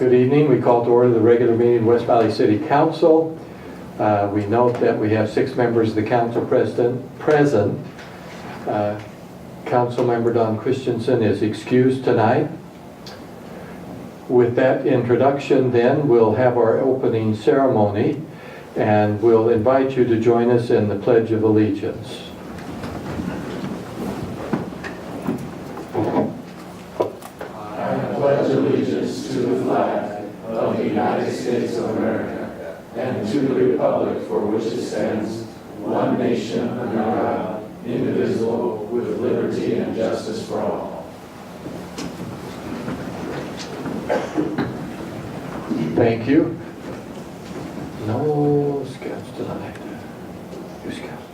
Good evening. We call to order the regular meeting of West Valley City Council. We note that we have 6 members of the council present. Council member Don Christensen is excused tonight. With that introduction, then, we'll have our opening ceremony, and we'll invite you to join us in the Pledge of Allegiance. I pledge allegiance to the flag of the United States of America and to the republic for which it stands, one nation under God, indivisible, with liberty and justice for all. Thank you. No scouts tonight. You scouts?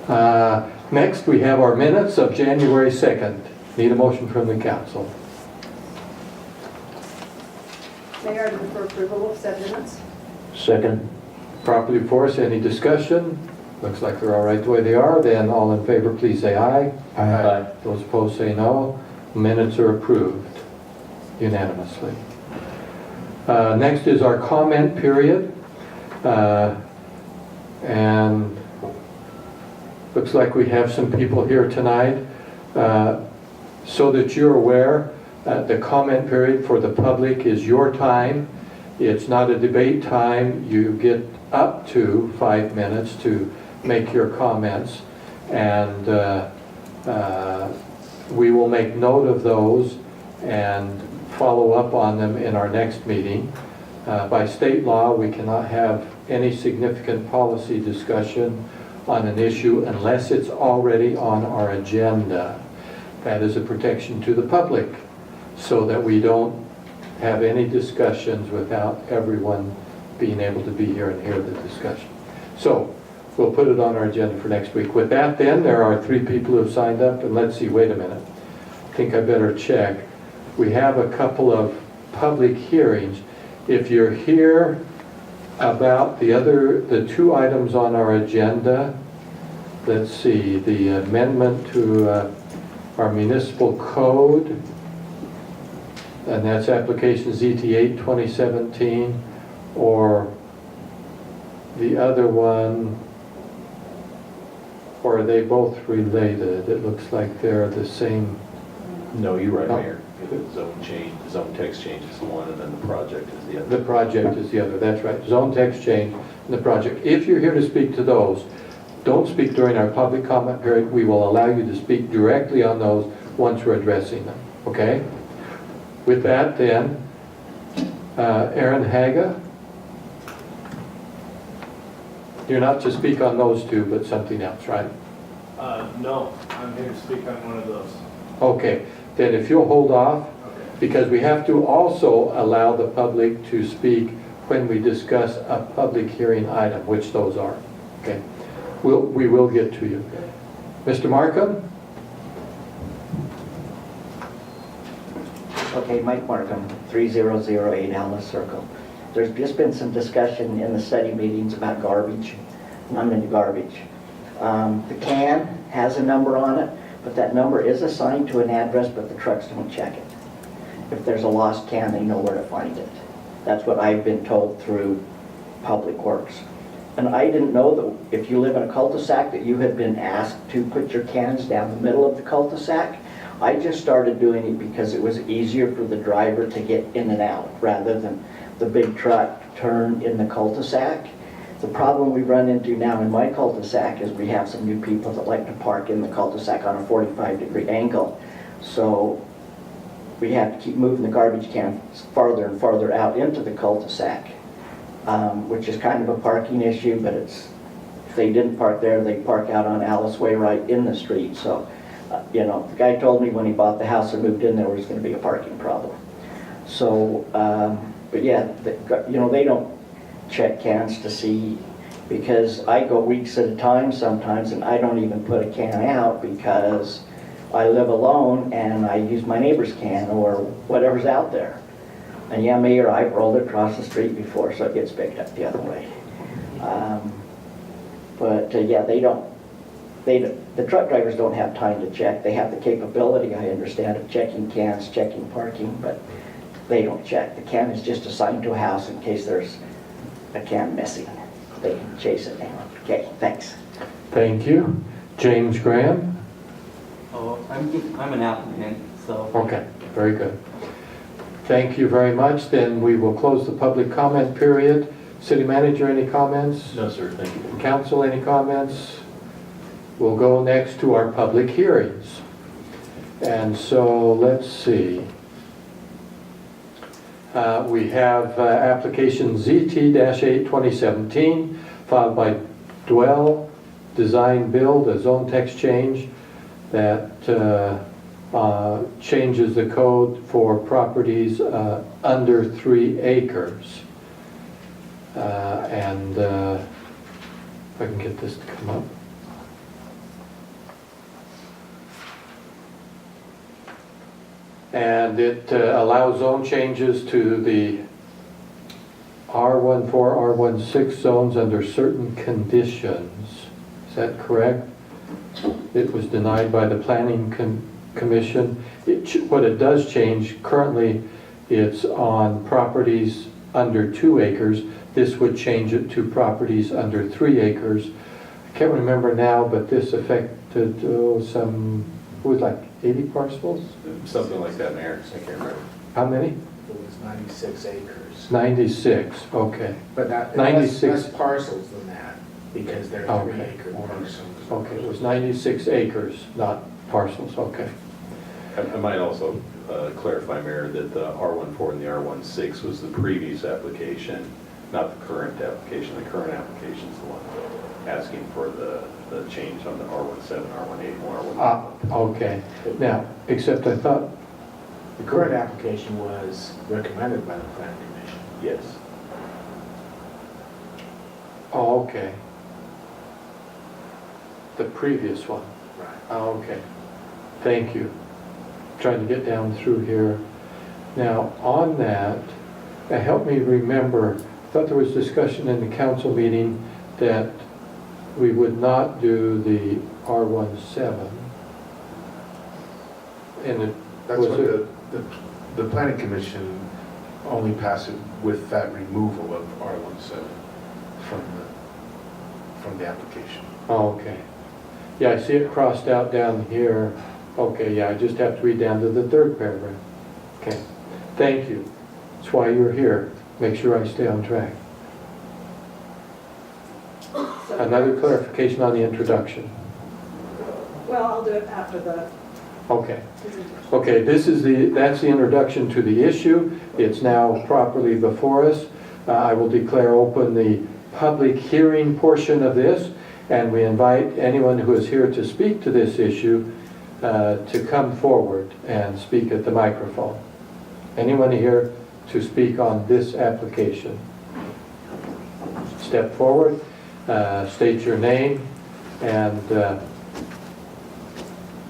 No. Next, we have our minutes of January 2nd. Need a motion from the council. Mayor, I move for approval of said minutes. Second. Properly before us, any discussion? Looks like they're all right the way they are. Then all in favor, please say aye. Aye. Those opposed say no. Minutes are approved unanimously. Next is our comment period. And looks like we have some people here tonight. So that you're aware, the comment period for the public is your time. It's not a debate time. You get up to 5 minutes to make your comments, and we will make note of those and follow up on them in our next meeting. By state law, we cannot have any significant policy discussion on an issue unless it's already on our agenda. That is a protection to the public, so that we don't have any discussions without everyone being able to be here and hear the discussion. So we'll put it on our agenda for next week. With that, then, there are 3 people who have signed up, and let's see, wait a minute. I think I better check. We have a couple of public hearings. If you're here about the 2 items on our agenda, let's see, the amendment to our municipal code, and that's application ZT8 2017, or the other one, or are they both related? It looks like they're the same. No, you're right, No. Mayor. Zone text change is one, and then the project is the other. The project is the other, that's right. Zone text change and the project. If you're here to speak to those, don't speak during our public comment period. We will allow you to speak directly on those once we're addressing them, okay? With that, then, Aaron Haga, you're not to speak on those 2, but something else, right? No, I'm here to speak on one of those. Okay, then if you'll hold off, Okay. because we have to also allow the public to speak when we discuss a public hearing item, which those are, okay? We will get to you. Mr. Markham? Okay, Mike Markham, 3008 Alice Circle. There's just been some discussion in the study meetings about garbage, and I'm into garbage. The can has a number on it, but that number is assigned to an address, but the trucks don't check it. If there's a lost can, they know where to find it. That's what I've been told through Public Works. And I didn't know that if you live in a cul-de-sac that you had been asked to put your cans down the middle of the cul-de-sac. I just started doing it because it was easier for the driver to get in and out rather than the big truck turn in the cul-de-sac. The problem we run into now in my cul-de-sac is we have some new people that like to park in the cul-de-sac on a 45-degree angle. So we have to keep moving the garbage can farther and farther out into the cul-de-sac, which is kind of a parking issue, but it's, if they didn't park there, they park out on Alice Way right in the street. So, you know, the guy told me when he bought the house and moved in there was going to be a parking problem. So, but yeah, you know, they don't check cans to see, because I go weeks at a time sometimes and I don't even put a can out because I live alone and I use my neighbor's can or whatever's out there. And yeah, Mayor, I've rolled across the street before, so it gets picked up the other way. But yeah, they don't the truck drivers don't have time to check. They have the capability, I understand, of checking cans, checking parking, but they don't check. The can is just assigned to a house in case there's a can missing. They can chase it down. Okay, thanks. Thank you. James Graham? Oh, I'm an applicant, so. Okay, very good. Thank you very much. Then we will close the public comment period. City manager, any comments? No, sir, thank you. Council, any comments? We'll go next to our public hearings. And so let's see. We have application ZT-8 2017 filed by Dwell Design Build, a zone text change that changes the code for properties under 3 acres. And if I can get this to come up. And it allows zone changes to the R14, R16 zones under certain conditions. Is that correct? It was denied by the Planning Commission. What it does change, currently it's on properties under 2 acres. This would change it to properties under 3 acres. I can't remember now, but this affected some, it was like 80 parcels? Something like that, Mayor, I can't remember. How many? It was 96 acres. 96, okay. But that, 96. less parcels than that, because they're Okay. 3 acre parcels. Okay, it was 96 acres, not parcels, okay. I might also clarify, Mayor, that the R14 and the R16 was the previous application, not the current application. The current application is the one asking for the change on the R17, R18, and R19. Okay, now, except I thought, The current application was recommended by the planning commission. Yes. oh, okay. The previous one. Right. Oh, okay. Thank you. Trying to get down through here. Now, on that, help me remember, I thought there was discussion in the council meeting that we would not do the R17. And it That's was what it- the planning commission only passed it with that removal of R17 from the application. Oh, okay. Yeah, I see it crossed out down here. Okay, yeah, I just have to read down to the 3rd paragraph. Okay, thank you. That's why you're here. Make sure I stay on track. So- Another clarification on the introduction. Well, I'll do it after the Okay. presentation. Okay, that's the introduction to the issue. It's now properly before us. I will declare open the public hearing portion of this, and we invite anyone who is here to speak to this issue to come forward and speak at the microphone. Anyone here to speak on this application? Step forward, state your name, and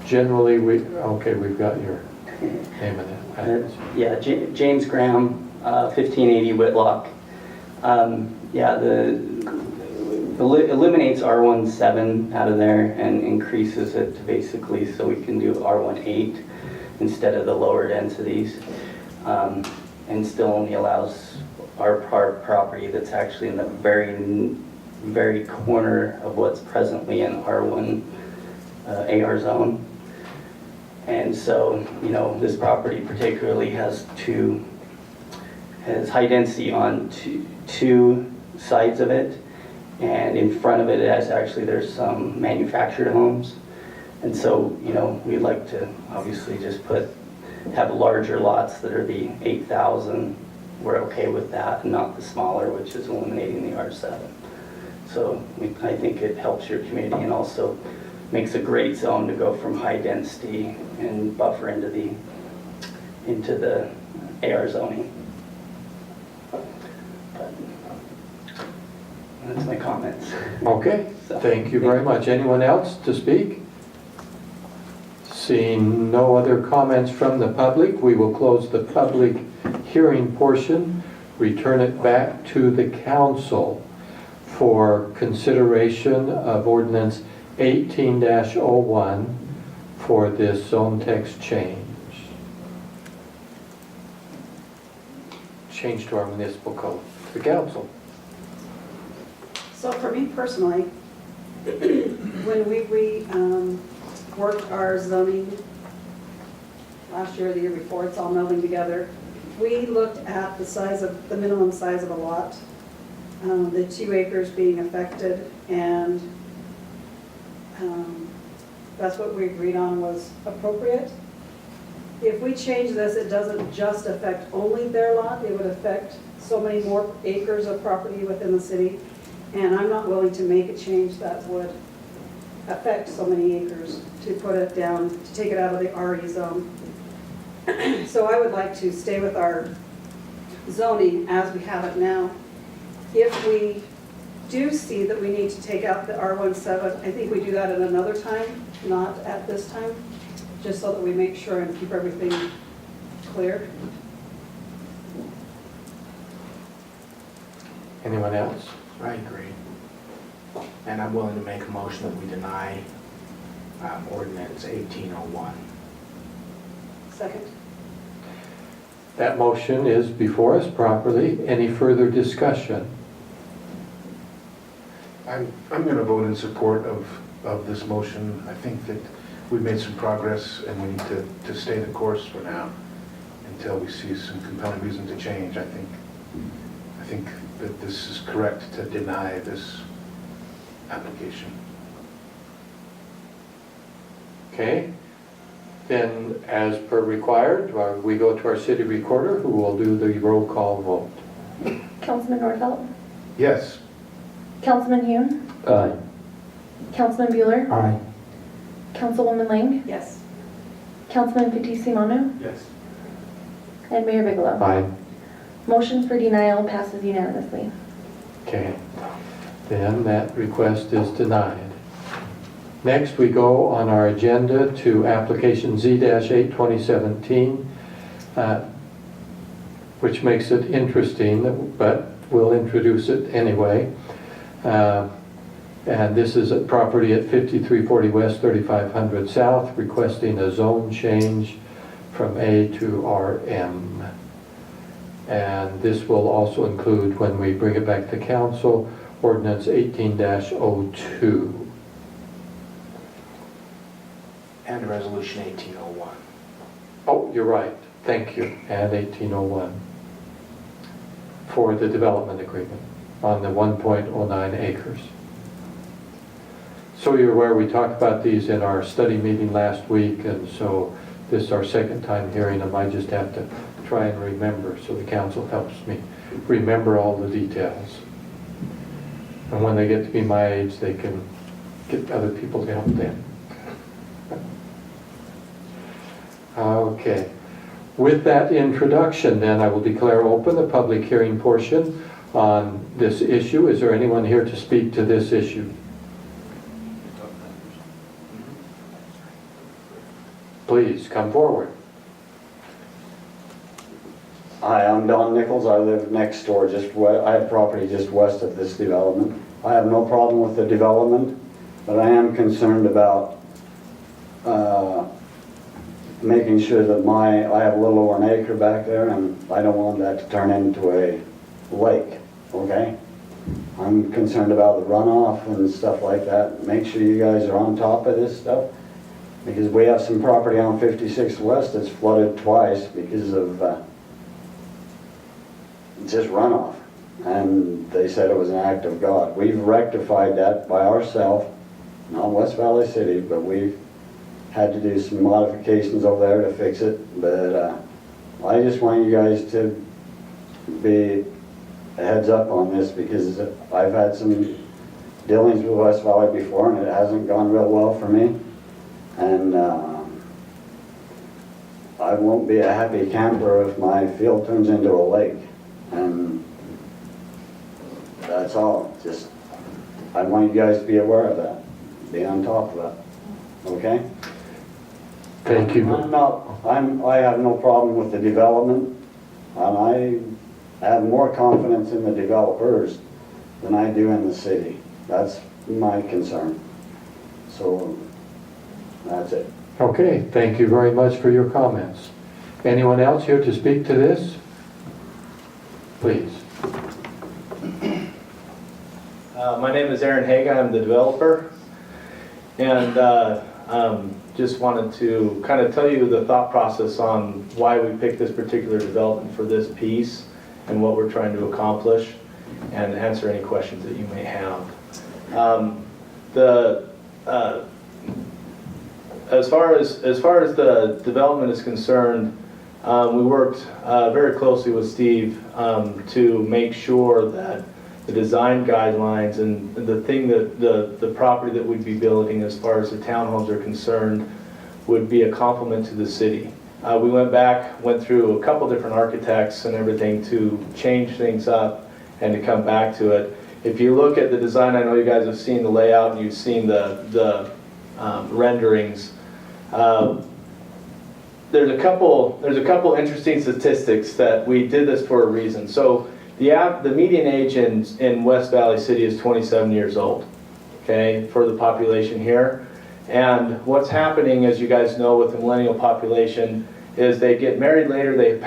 generally we've got your name in it. Yeah, James Graham, 1580 Whitlock. Eliminates R17 out of there and increases it to basically so we can do R18 instead of the lower densities. And still only allows our property that's actually in the very corner of what's presently in R1 AR zone. And so, this property particularly has high density on two sides of it, and in front of it there's some manufactured homes. And so, we'd like to obviously just have larger lots that are the 8,000. We're okay with that, and not the smaller, which is eliminating the R7. So I think it helps your community and also makes a great zone to go from high density and buffer into the AR zoning. But that's my comments. Okay, thank you very much. Anyone else to speak? Seeing no other comments from the public, we will close the public hearing portion, return it back to the council for consideration of ordinance 18-01 for this zone text change. Change to our municipal code. The council. So for me personally, when we worked our zoning last year or the year before, it's all melding together, we looked at the minimum size of a lot, the 2 acres being affected, and that's what we agreed on was appropriate. If we change this, it doesn't just affect only their lot, it would affect so many more acres of property within the city. And I'm not willing to make a change that would affect so many acres to put it down, to take it out of the RE zone. So I would like to stay with our zoning as we have it now. If we do see that we need to take out the R17, I think we do that at another time, not at this time, just so that we make sure and keep everything clear. Anyone else? I agree. And I'm willing to make a motion that we deny ordinance 1801. Second. That motion is before us properly. Any further discussion? I'm going to vote in support of this motion. I think that we've made some progress and we need to stay the course for now until we see some compelling reason to change. I think that this is correct to deny this application. Okay. Then, as per required, we go to our city recorder, who will do the roll call vote. Councilman Nordfeld, Yes. Councilman Hune, Aye. Councilman Bueller, Aye. Councilwoman Lang, Yes. Councilman Fitzie Umanu, Yes. and Mayor Bigelow. Aye. Motion for denial passes unanimously. Okay. Then that request is denied. Next, we go on our agenda to application Z-8 2017, which makes it interesting, but we'll introduce it anyway. And this is a property at 5340 West, 3500 South, requesting a zone change from A to RM. And this will also include, when we bring it back to council, ordinance 18-02. And resolution 1801. Oh, you're right. Thank you. And 1801 for the development agreement on the 1.09 acres. So you're aware we talked about these in our study meeting last week, and so this is our second time hearing them. I just have to try and remember, so the council helps me remember all the details. And when they get to be my age, they can get other people to help them. Okay. With that introduction, then, I will declare open the public hearing portion on this issue. Is there anyone here to speak to this issue? Please come forward. Hi, I'm Don Nichols. I live next door, I have property just west of this development. I have no problem with the development, but I am concerned about making sure that I have a little over an acre back there, and I don't want that to turn into a lake, okay? I'm concerned about the runoff and stuff like that. Make sure you guys are on top of this stuff, because we have some property on 56 West that's flooded twice because of just runoff, and they said it was an act of God. We've rectified that by ourselves, not West Valley City, but we've had to do some modifications over there to fix it. But I just want you guys to be a heads up on this, because I've had some dealings with West Valley before and it hasn't gone real well for me, and I won't be a happy camper if my field turns into a lake. And that's all. Just, I want you guys to be aware of that, be on top of that, okay? Thank you. I have no problem with the development, and I have more confidence in the developers than I do in the city. That's my concern. So that's it. Okay, thank you very much for your comments. Anyone else here to speak to this? Please. My name is Aaron Haga, I'm the developer, and just wanted to kind of tell you the thought process on why we picked this particular development for this piece and what we're trying to accomplish, and answer any questions that you may have. As far as the development is concerned, we worked very closely with Steve to make sure that the design guidelines and the thing that the property that we'd be building as far as the townhomes are concerned would be a complement to the city. We went through a couple different architects and everything to change things up and to come back to it. If you look at the design, I know you guys have seen the layout and you've seen the renderings. There's a couple interesting statistics that we did this for a reason. So the median age in West Valley City is 27 years old, okay, for the population here. And what's happening, as you guys know, with the millennial population is they get married later, they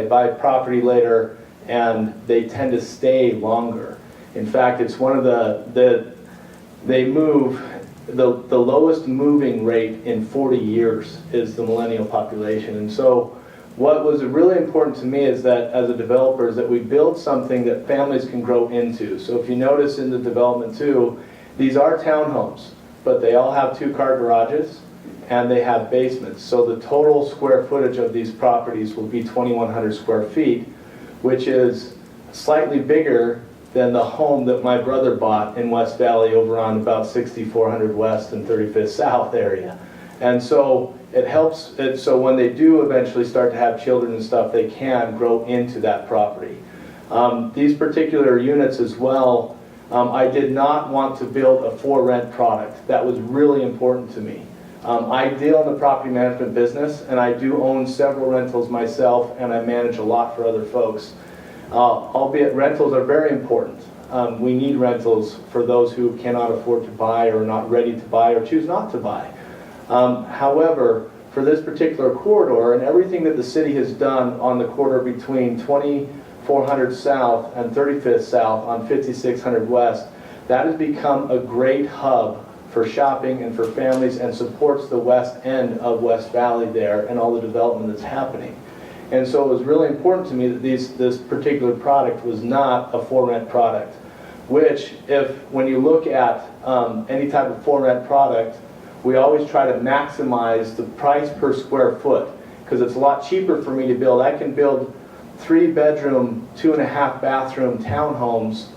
buy property later, and they tend to stay longer. In fact, it's one of the lowest moving rate in 40 years is the millennial population. And so what was really important to me is that as a developer is that we build something that families can grow into. So if you notice in the development too, these are townhomes, but they all have 2-car garages and they have basements. So the total square footage of these properties will be 2,100 square feet, which is slightly bigger than the home that my brother bought in West Valley over on about 6400 West and 35th South area. And so it helps, so when they do eventually start to have children and stuff, they can grow into that property. These particular units as well, I did not want to build a for-rent product. That was really important to me. I deal in the property management business, and I do own several rentals myself, and I manage a lot for other folks. Albeit rentals are very important. We need rentals for those who cannot afford to buy or are not ready to buy or choose not to buy. However, for this particular corridor and everything that the city has done on the corridor between 2400 South and 35th South on 5600 West, that has become a great hub for shopping and for families and supports the west end of West Valley there and all the development that's happening. And so it was really important to me that this particular product was not a for-rent product, which when you look at any type of for-rent product, we always try to maximize the price per square foot because it's a lot cheaper for me to build. I can build 3-bedroom, 2.5-bathroom townhomes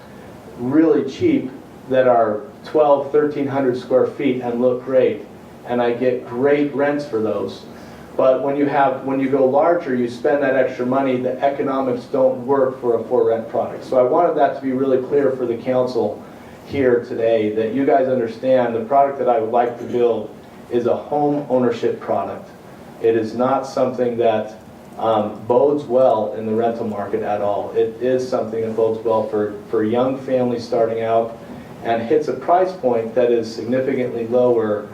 really cheap that are 1,300 square feet and look great, and I get great rents for those. But when you go larger, you spend that extra money, the economics don't work for a for-rent product. So I wanted that to be really clear for the council here today, that you guys understand the product that I would like to build is a home ownership product. It is not something that bodes well in the rental market at all. It is something that bodes well for young families starting out and hits a price point that is significantly lower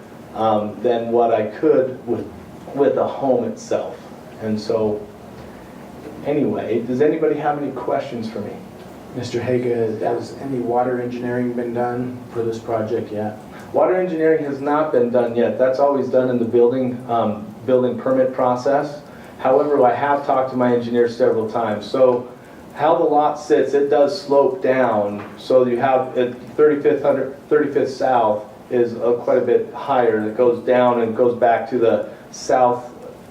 than what I could with a home itself. And so, anyway, does anybody have any questions for me? Mr. Haga, has any water engineering been done for this project yet? Water engineering has not been done yet. That's always done in the building permit process. However, I have talked to my engineer several times. So how the lot sits, it does slope down. So you have 35th South is quite a bit higher, and it goes down and goes back to the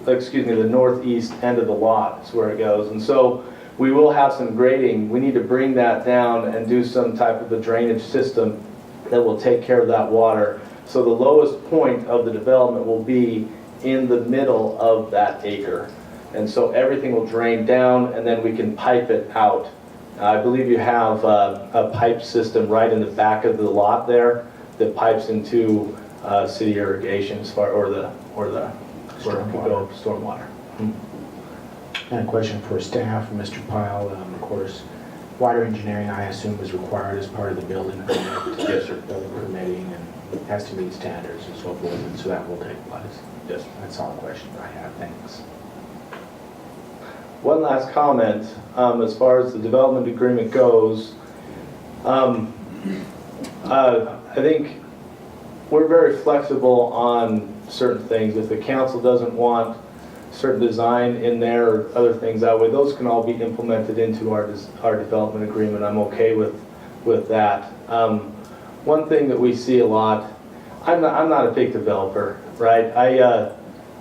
the northeast end of the lot is where it goes. And so we will have some grading. We need to bring that down and do some type of a drainage system that will take care of that water. So the lowest point of the development will be in the middle of that acre. And so everything will drain down and then we can pipe it out. I believe you have a pipe system right in the back of the lot there that pipes into city irrigation or the stormwater. And a question for staff, Mr. Pyle. Of course, water engineering, I assume, was required as part of the building permit. Yes, sir. Building permitting and has to meet standards and so forth, and so that will take place. Yes. That's all the questions I have, thanks. One last comment, as far as the development agreement goes. I think we're very flexible on certain things. If the council doesn't want certain design in there or other things that way, those can all be implemented into our development agreement. I'm okay with that. One thing that we see a lot, I'm not a big developer, right?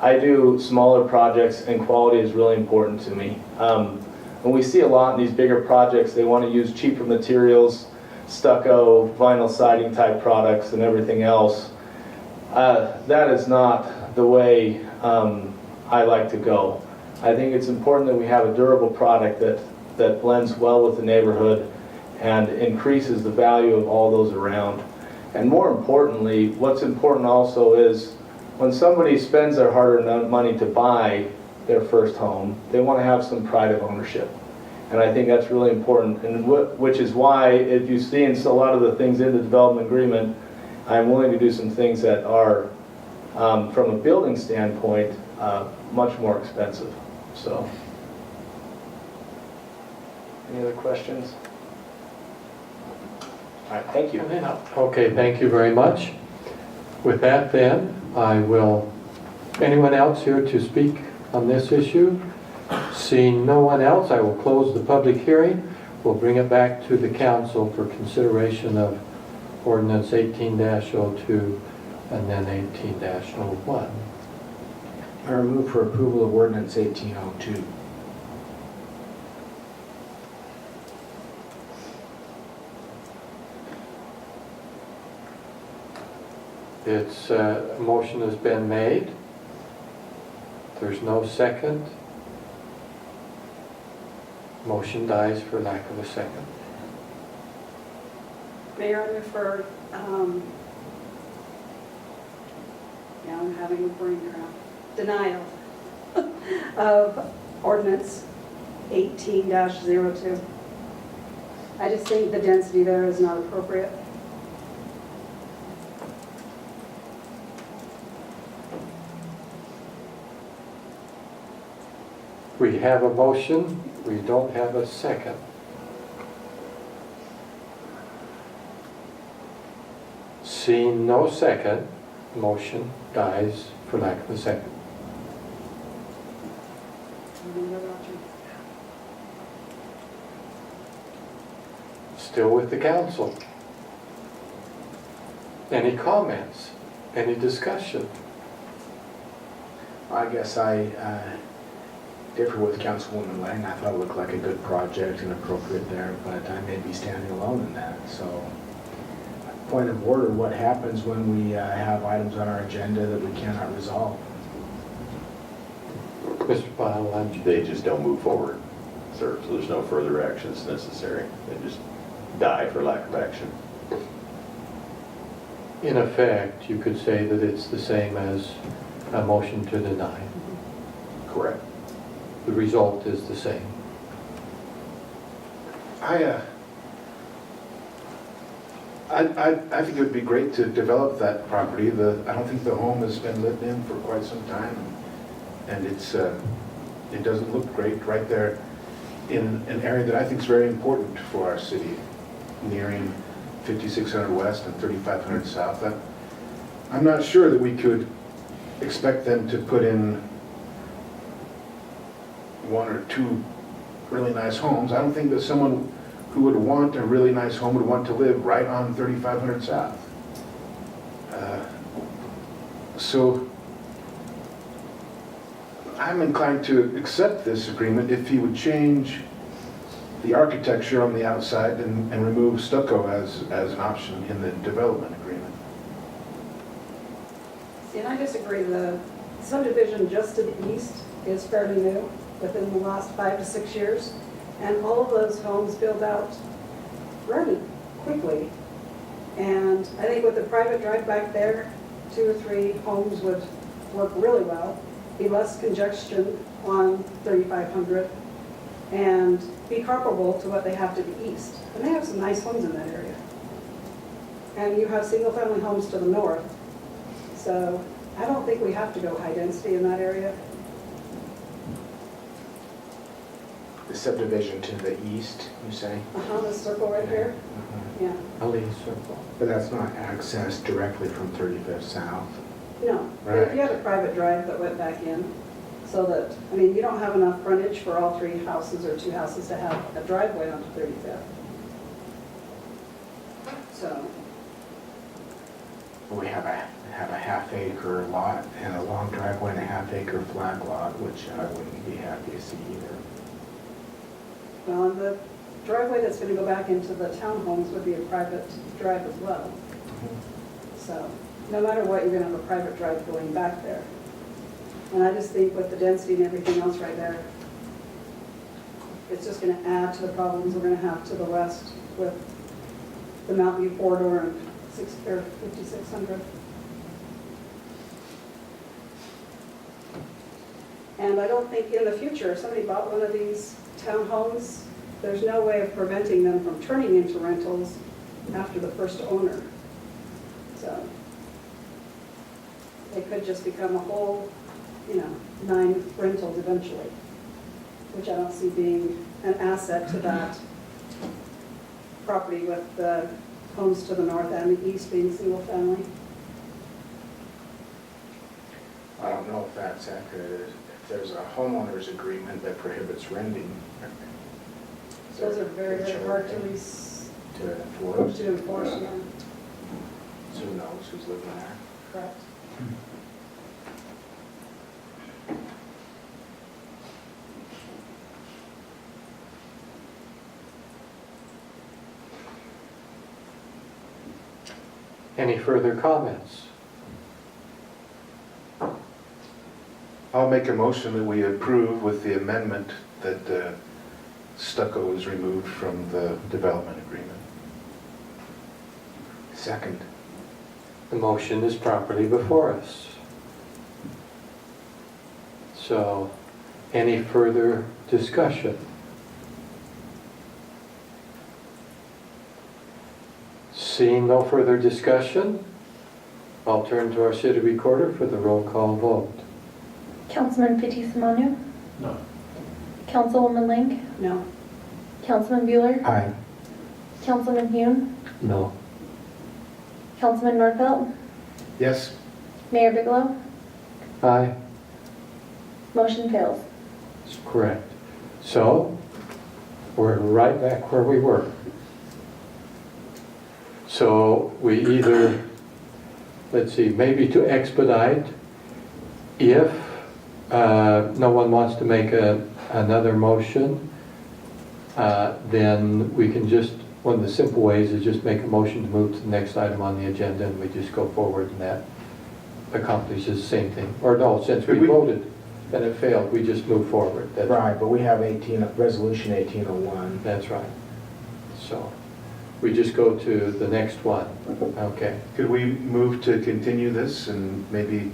I do smaller projects and quality is really important to me. When we see a lot in these bigger projects, they want to use cheaper materials, stucco, vinyl siding type products and everything else. That is not the way I like to go. I think it's important that we have a durable product that blends well with the neighborhood and increases the value of all those around. And more importantly, what's important also is when somebody spends their hard-earned money to buy their first home, they want to have some pride of ownership. And I think that's really important, and which is why, if you see in a lot of the things in the development agreement, I'm willing to do some things that are, from a building standpoint, much more expensive. So, any other questions? All right, thank you. Okay, thank you very much. With that then, anyone else here to speak on this issue? Seeing no one else, I will close the public hearing. We'll bring it back to the council for consideration of ordinance 18-02 and then 18-01. I move for approval of ordinance 1802. Its motion has been made. There's no second. Motion dies for lack of a second. Mayor, I move for, I'm having a brain cramp, denial of ordinance 18-02. I just think the density there is not appropriate. We have a motion, we don't have a second. Seeing no second, motion dies for lack of a second. Still with the council. Any comments? Any discussion? I guess I differ with Councilwoman Lang. I thought it looked like a good project and appropriate there, but I may be standing alone in that. So, point of order, what happens when we have items on our agenda that we cannot resolve? Mr. Pyle, They just don't move forward, sir. So there's no further actions necessary. They just die for lack of action. in effect, you could say that it's the same as a motion to deny. Correct. The result is the same. I think it would be great to develop that property. I don't think the home has been lived in for quite some time, and it doesn't look great right there in an area that I think is very important for our city, nearing 5600 West and 3500 South. I'm not sure that we could expect them to put in one or two really nice homes. I don't think that someone who would want a really nice home would want to live right on 3500 South. So I'm inclined to accept this agreement if he would change the architecture on the outside and remove stucco as an option in the development agreement. See, and I disagree. The subdivision just to the east is fairly new, within the last 5 to 6 years. And all of those homes build out rather quickly. And I think with the private drive back there, 2 or 3 homes would work really well, be less congestion on 3500, and be comparable to what they have to the east. And they have some nice homes in that area. And you have single-family homes to the north. So I don't think we have to go high density in that area. The subdivision to the east, you say? This circle right here, Mhm. yeah. Ali Circle. But that's not accessed directly from 35th South. No, but if you had a private drive that went back in, so that, I mean, you don't have enough frontage for all 3 houses or 2 houses to have a driveway onto 35th. So, We have a half-acre lot and a long driveway and a half-acre flag lot, which I wouldn't be happy to see either. well, and the driveway that's gonna go back into the townhomes would be a private drive as well. So, no matter what, you're gonna have a private drive going back there. And I just think with the density and everything else right there, it's just gonna add to the problems we're gonna have to the west with the Mountain View corridor and 5600. And I don't think in the future, if somebody bought one of these townhomes, there's no way of preventing them from turning into rentals after the first owner. So they could just become a whole, 9 rentals eventually, which I don't see being an asset to that property with the homes to the north and the east being single family. I don't know if that's accurate. If there's a homeowner's agreement that prohibits renting. Those are very, very hard to enforce. to enforce, yeah. So who knows who's living there? Correct. Any further comments? I'll make a motion that we approve with the amendment that stucco is removed from the development agreement. Second. The motion is properly before us. So, any further discussion? Seeing no further discussion, I'll turn to our city recorder for the roll call vote. Councilman Fitzie Umanu. No. Councilwoman Lang. No. Councilman Bueller. Aye. Councilman Hune. No. Councilman Nordfeld. Yes? Mayor Bigelow. Aye, Motion fails. that's correct. So, we're right back where we were. So we either, let's see, maybe to expedite, if no one wants to make another motion, then we can just, one of the simple ways is just make a motion to move to the next item on the agenda, and we just go forward, and that accomplishes the same thing. Or no, since we voted and it failed, we just move forward. Right, but we have resolution 1801. That's right. So we just go to the next one. Okay. Could we move to continue this and maybe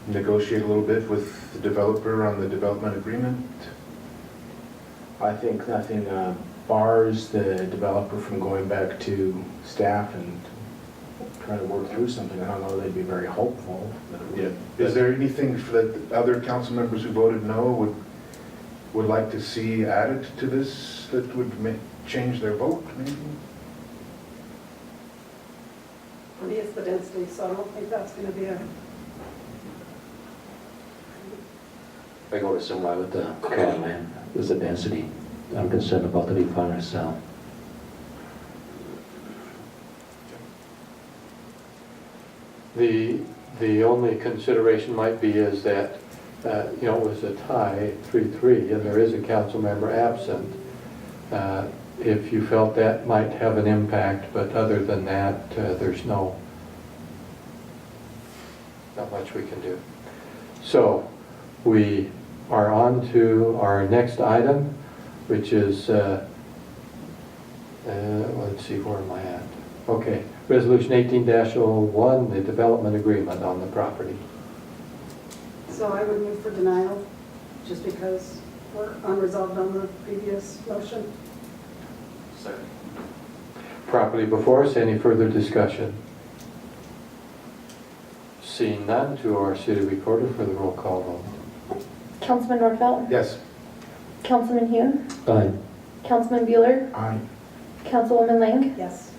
negotiate a little bit with the developer on the development agreement? I think nothing bars the developer from going back to staff and trying to work through something. I don't know, they'd be very hopeful. Yeah. Is there anything that other council members who voted no would like to see added to this that would change their vote, maybe? For me, it's the density, so I don't think that's gonna be a, I go to similar with the Callahan, is the density. I'm concerned about the refinery cell. The only consideration might be is that, it was a tie, 3-3, and there is a council member absent. If you felt that might have an impact, but other than that, there's not much we can do. So, we are on to our next item, which is, let's see, where am I at? Okay, Resolution 18-01, the development agreement on the property. so I would move for denial, just because we're unresolved on the previous motion. Second. Property before us, any further discussion? Seeing none, to our city recorder for the roll call vote. Councilman Nordfeld, Yes. Councilman Hune, Aye. Councilman Bueller, Aye. Councilwoman Lang, Yes.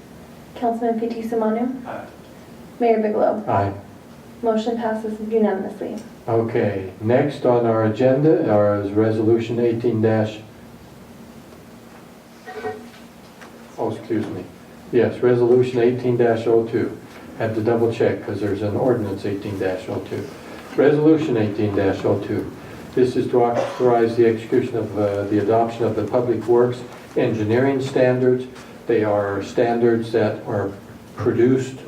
Councilman Fitzie Umanu, Aye. Mayor Bigelow. Aye. Motion passes unanimously. Okay, next on our agenda is Resolution 18 oh, excuse me. Yes, Resolution 18-02. Had to double check because there's an ordinance 18-02. Resolution 18-02. This is to authorize the execution of the adoption of the Public Works engineering standards. They are standards that are produced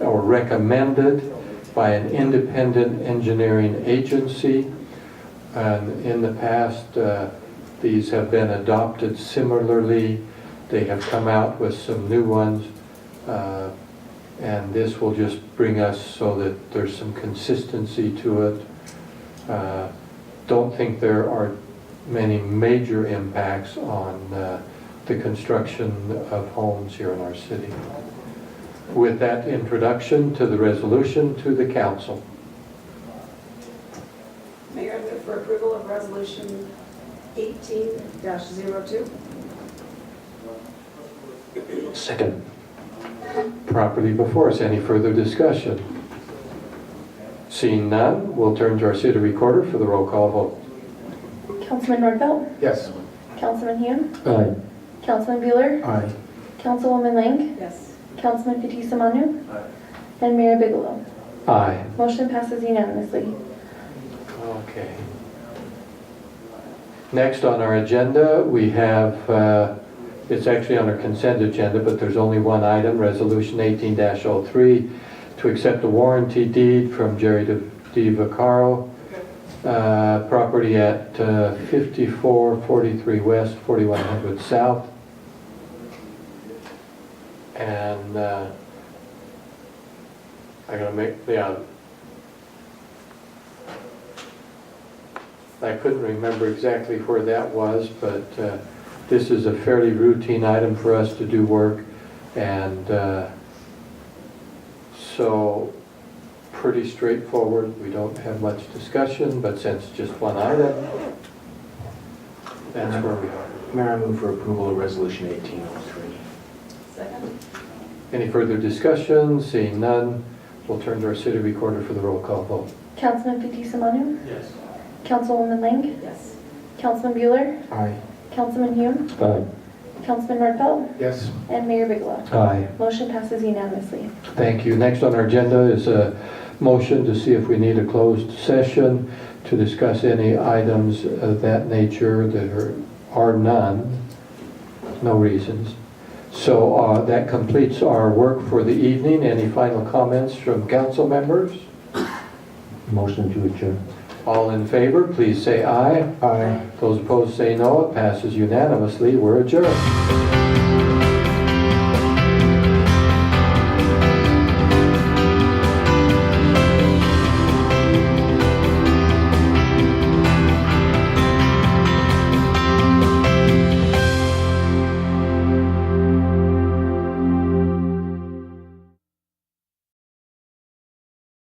or recommended by an independent engineering agency. And in the past, these have been adopted similarly. They have come out with some new ones. And this will just bring us so that there's some consistency to it. Don't think there are many major impacts on the construction of homes here in our city. With that introduction to the resolution, to the council. Mayor, I move for approval of Resolution 18-02. Second. Properly before us. Any further discussion? Seeing none, we'll turn to our city recorder for the roll call vote. Councilman Nordfeld, Yes. Councilman Hune, Aye. Councilman Bueller, Aye. Councilwoman Lang, Yes. Councilman Fitzie Umanu, Aye. and Mayor Bigelow. Aye. Motion passes unanimously. Okay. Next on our agenda, we have, it's actually on our consent agenda, but there's only one item, Resolution 18-03, to accept the warranty deed from Jerry D. Vaccaro, property at 5443 West, 4100 South. And I gotta make, yeah. I couldn't remember exactly where that was, but this is a fairly routine item for us to do work, and so pretty straightforward. We don't have much discussion, but since just one item, that's where we are. Mayor, I move for approval of Resolution 1803. Second? Any further discussion? Seeing none, we'll turn to our city recorder for the roll call vote. Councilman Fitzie Umanu, Yes. Councilwoman Lang, Yes. Councilman Bueller, Aye. Councilman Hune, Aye. Councilman Nordfeld, Yes. and Mayor Bigelow. Aye. Motion passes unanimously. Thank you. Next on our agenda is a motion to see if we need a closed session to discuss any items of that nature. There are none, no reasons. So that completes our work for the evening. Any final comments from council members? Motion to adjourn. All in favor, please say aye. Aye. Those opposed say no. It passes unanimously. We're adjourned.